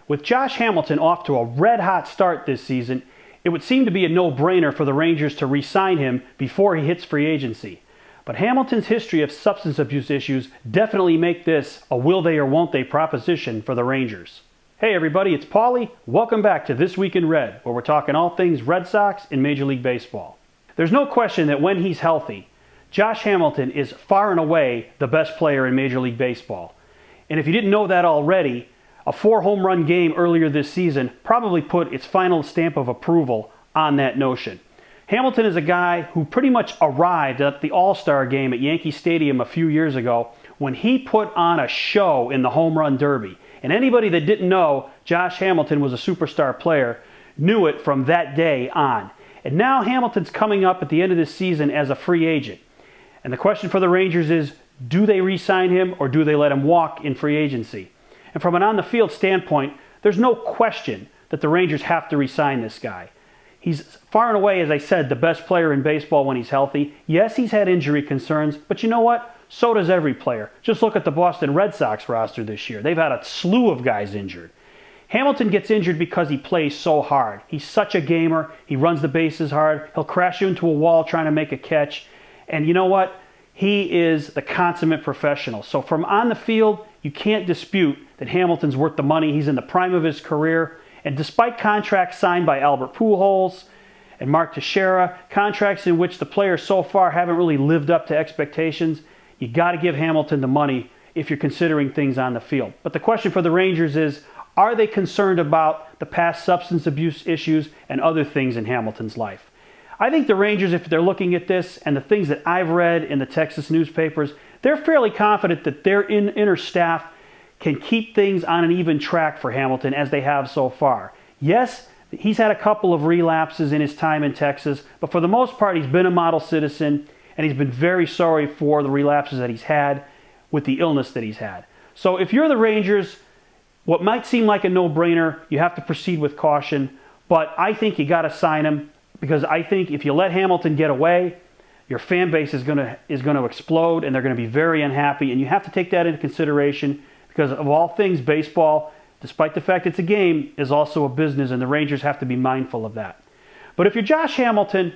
With Josh Hamilton off to a red-hot start this season, it would seem to be a no-brainer for the Rangers to re-sign him before he hits free agency. But Hamilton's history of substance abuse issues definitely make this a will they or won't they proposition for the Rangers. Hey everybody, it's Paulie. Welcome back to This Week in Red, where we're talking all things Red Sox in Major League Baseball. There's no question that when he's healthy, Josh Hamilton is far and away the best player in Major League Baseball. And if you didn't know that already, a 4-home run game earlier this season probably put its final stamp of approval on that notion. Hamilton is a guy who pretty much arrived at the All-Star game at Yankee Stadium a few years ago when he put on a show in the Home Run Derby. And anybody that didn't know Josh Hamilton was a superstar player knew it from that day on. And now Hamilton's coming up at the end of this season as a free agent. And the question for the Rangers is, do they re-sign him or do they let him walk in free agency? And from an on-the-field standpoint, there's no question that the Rangers have to re-sign this guy. He's far and away, as I said, the best player in baseball when he's healthy. Yes, he's had injury concerns, but you know what? So does every player. Just look at the Boston Red Sox roster this year. They've had a slew of guys injured. Hamilton gets injured because he plays so hard. He's such a gamer. He runs the bases hard. He'll crash you into a wall trying to make a catch. And you know what? He is the consummate professional. So from on the field, you can't dispute that Hamilton's worth the money. He's in the prime of his career. And despite contracts signed by Albert Pujols and Mark Teixeira, contracts in which the players so far haven't really lived up to expectations, you got to give Hamilton the money if you're considering things on the field. But the question for the Rangers is, are they concerned about the past substance abuse issues and other things in Hamilton's life? I think the Rangers, if they're looking at this and the things that I've read in the Texas newspapers, they're fairly confident that their inner staff can keep things on an even track for Hamilton as they have so far. Yes, he's had a couple of relapses in his time in Texas, but for the most part, he's been a model citizen, and he's been very sorry for the relapses that he's had with the illness that he's had. So if you're the Rangers, what might seem like a no-brainer, you have to proceed with caution, but I think you got to sign him because I think if you let Hamilton get away, your fan base is going to explode, and they're going to be very unhappy, and you have to take that into consideration because of all things, baseball, despite the fact it's a game, is also a business, and the Rangers have to be mindful of that. But if you're Josh Hamilton,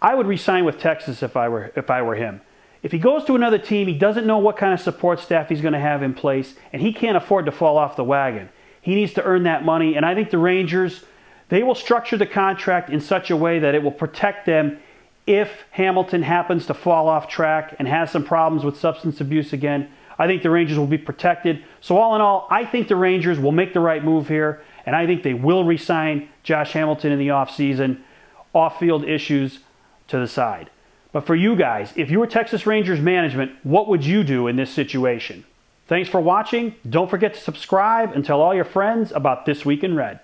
I would re-sign with Texas if I were him. If he goes to another team, he doesn't know what kind of support staff he's going to have in place, and he can't afford to fall off the wagon. He needs to earn that money, and I think the Rangers, they will structure the contract in such a way that it will protect them if Hamilton happens to fall off track and has some problems with substance abuse again. I think the Rangers will be protected. So all in all, I think the Rangers will make the right move here, and I think they will re-sign Josh Hamilton in the offseason. Off-field issues to the side. But for you guys, if you were Texas Rangers management, what would you do in this situation? Thanks for watching. Don't forget to subscribe and tell all your friends about This Week in Red.